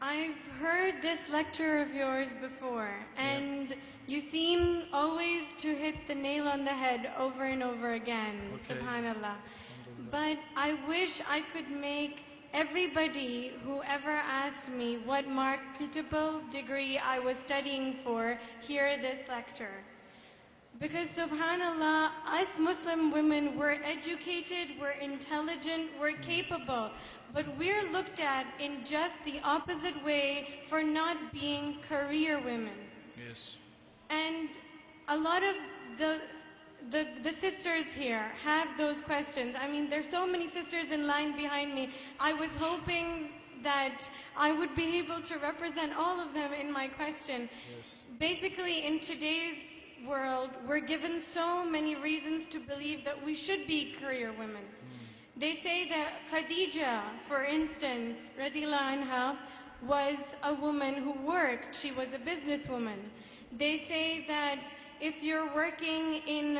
I've heard this lecture of yours before, and you seem always to hit the nail on the head over and over again, subhanallah. But I wish I could make everybody who ever asked me what marketable degree I was studying for hear this lecture. Because subhanallah, us Muslim women, we're educated, we're intelligent, we're capable, but we're looked at in just the opposite way for not being career women. Yes. And a lot of the sisters here have those questions. I mean, there's so many sisters in line behind me. I was hoping that I would be able to represent all of them in my question. Yes. Basically, in today's world, we're given so many reasons to believe that we should be career women. They say that Khadija, for instance, radiallahu anha, was a woman who worked. She was a businesswoman. They say that if you're working in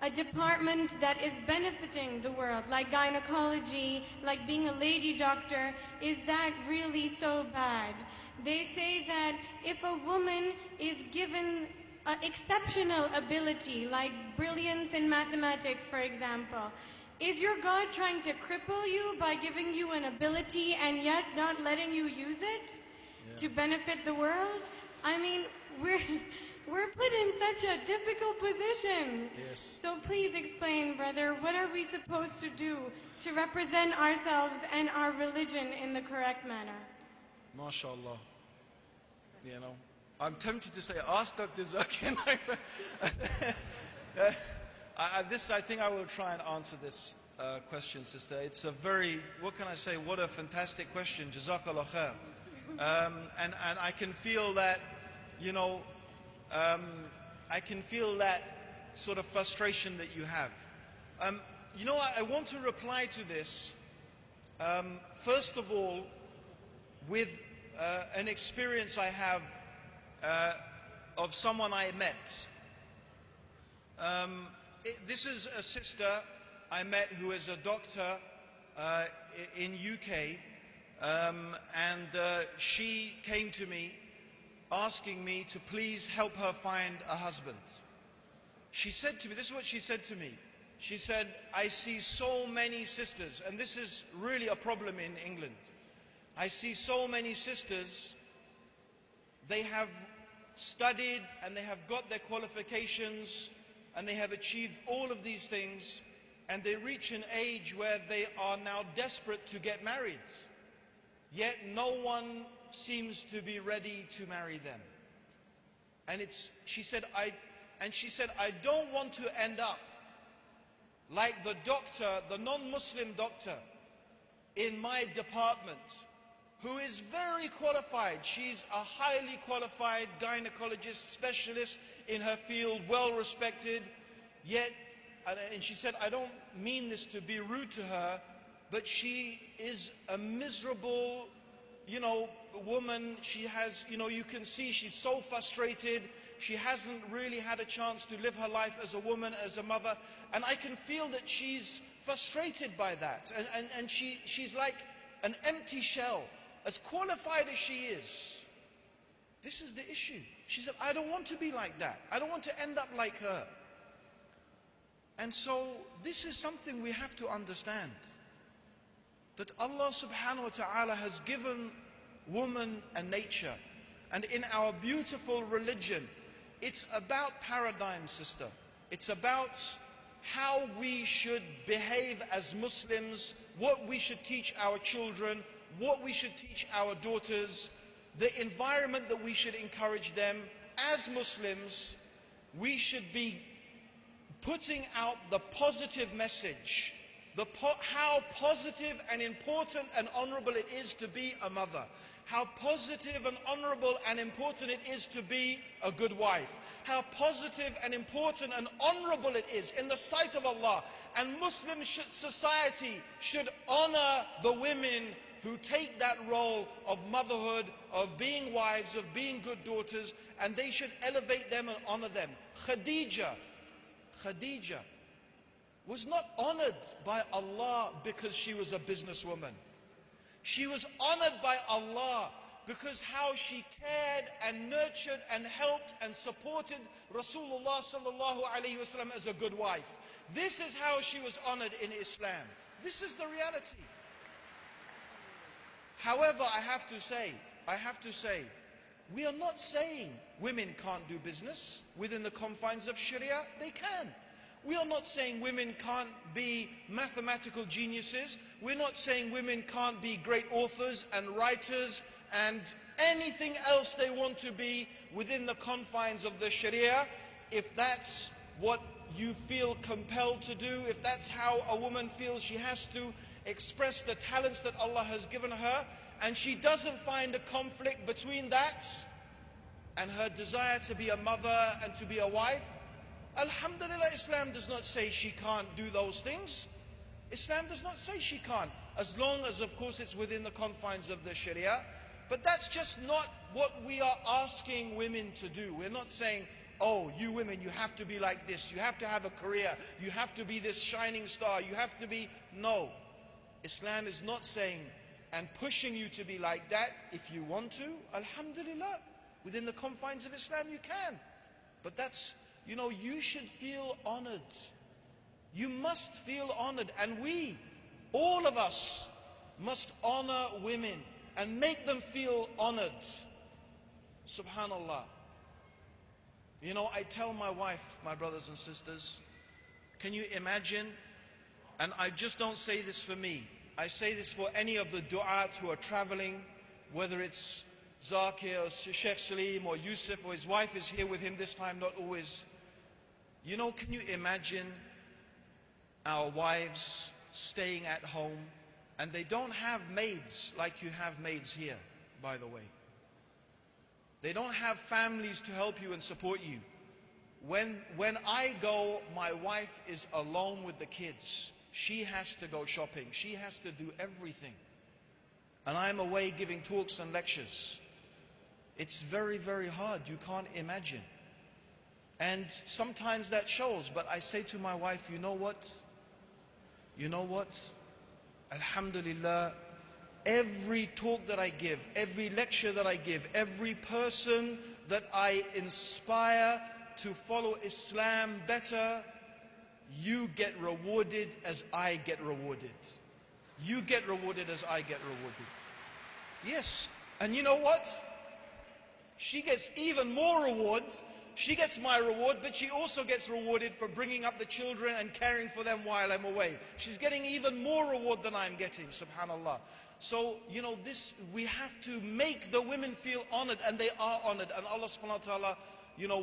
a department that is benefiting the world, like gynecology, like being a lady doctor, is that really so bad? They say that if a woman is given exceptional ability, like brilliance in mathematics, for example, is your God trying to cripple you by giving you an ability and yet not letting you use it to benefit the world? I mean, we're put in such a difficult position. Yes. So please explain, brother, what are we supposed to do to represent ourselves and our religion in the correct manner? MashaAllah. You know, I'm tempted to say, ask Dr. Zakir. I think I will try and answer this question, sister. It's a very, what can I say, what a fantastic question. Jazakallah khair. And I can feel that, you know, I can feel that sort of frustration that you have. You know, I want to reply to this, first of all, with an experience I have of someone I met. This is a sister I met who is a doctor in UK, and she came to me asking me to please help her find a husband. She said to me, this is what she said to me. She said, I see so many sisters, and this is really a problem in England. I see so many sisters, they have studied and they have got their qualifications and they have achieved all of these things, and they reach an age where they are now desperate to get married. Yet no one seems to be ready to marry them. And she said, I don't want to end up like the doctor, the non-Muslim doctor in my department, who is very qualified. She's a highly qualified gynecologist, specialist in her field, well respected. Yet, and she said, I don't mean this to be rude to her, but she is a miserable, you know, woman. She has, you know, you can see she's so frustrated. She hasn't really had a chance to live her life as a woman, as a mother. And I can feel that she's frustrated by that. And she's like an empty shell, as qualified as she is. This is the issue. She said, I don't want to be like that. I don't want to end up like her. And so this is something we have to understand. That Allah subhanahu wa ta'ala has given woman a nature. And in our beautiful religion, it's about paradigm, sister. It's about how we should behave as Muslims, what we should teach our children, what we should teach our daughters, the environment that we should encourage them. As Muslims, we should be putting out the positive message, how positive and important and honorable it is to be a mother, how positive and honorable and important it is to be a good wife, how positive and important and honorable it is in the sight of Allah. And Muslim society should honor the women who take that role of motherhood, of being wives, of being good daughters, and they should elevate them and honor them. Khadija was not honored by Allah because she was a businesswoman. She was honored by Allah because how she cared and nurtured and helped and supported Rasulullah sallallahu alaihi wasallam as a good wife. This is how she was honored in Islam. This is the reality. However, I have to say, we are not saying women can't do business within the confines of Sharia. They can. We are not saying women can't be mathematical geniuses. We're not saying women can't be great authors and writers and anything else they want to be within the confines of the Sharia. If that's what you feel compelled to do, if that's how a woman feels she has to express the talents that Allah has given her, and she doesn't find a conflict between that and her desire to be a mother and to be a wife, Alhamdulillah, Islam does not say she can't do those things. Islam does not say she can't, as long as, of course, it's within the confines of the Sharia. But that's just not what we are asking women to do. We're not saying, oh, you women, you have to be like this, you have to have a career, you have to be this shining star, you have to be... No. Islam is not saying and pushing you to be like that. If you want to, Alhamdulillah, within the confines of Islam you can. But that's, you should feel honored. You must feel honored. And we, all of us, must honor women and make them feel honored. Subhanallah. I tell my wife, my brothers and sisters, can you imagine? And I just don't say this for me. I say this for any of the du'at who are traveling, whether it's Zakir or Sheikh Salim or Yusuf, or his wife is here with him this time, not always. Can you imagine our wives staying at home, and they don't have maids like you have maids here, by the way. They don't have families to help you and support you. When I go, my wife is alone with the kids. She has to go shopping. She has to do everything. And I'm away giving talks and lectures. It's very, very hard. You can't imagine. And sometimes that shows. But I say to my wife, you know what? Alhamdulillah, every talk that I give, every lecture that I give, every person that I inspire to follow Islam better, you get rewarded as I get rewarded. You get rewarded as I get rewarded. Yes. And you know what? She gets even more reward. She gets my reward, but she also gets rewarded for bringing up the children and caring for them while I'm away. She's getting even more reward than I'm getting, subhanallah. So, we have to make the women feel honored, and they are honored. And Allah subhanahu wa ta'ala,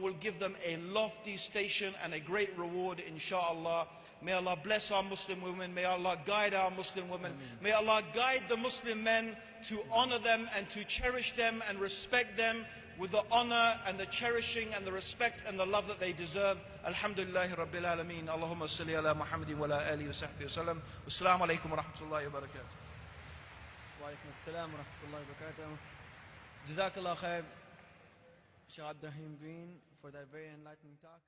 will give them a lofty station and a great reward, inshaAllah. May Allah bless our Muslim women. May Allah guide our Muslim women. May Allah guide the Muslim men to honor them and to cherish them and respect them with the honor and the cherishing and the respect and the love that they deserve. Alhamdulillahi Rabbil Alameen. Allahumma salli ala Muhammadin wa ala alihi wa sahbihi wa sallam. Wassalamu alaikum wa rahmatullahi wa barakatuh. Wa alaikum assalam wa rahmatullahi wa barakatuh. Jazakallah khair, Sheikh Abdul Rahim Green, for that very enlightening talk.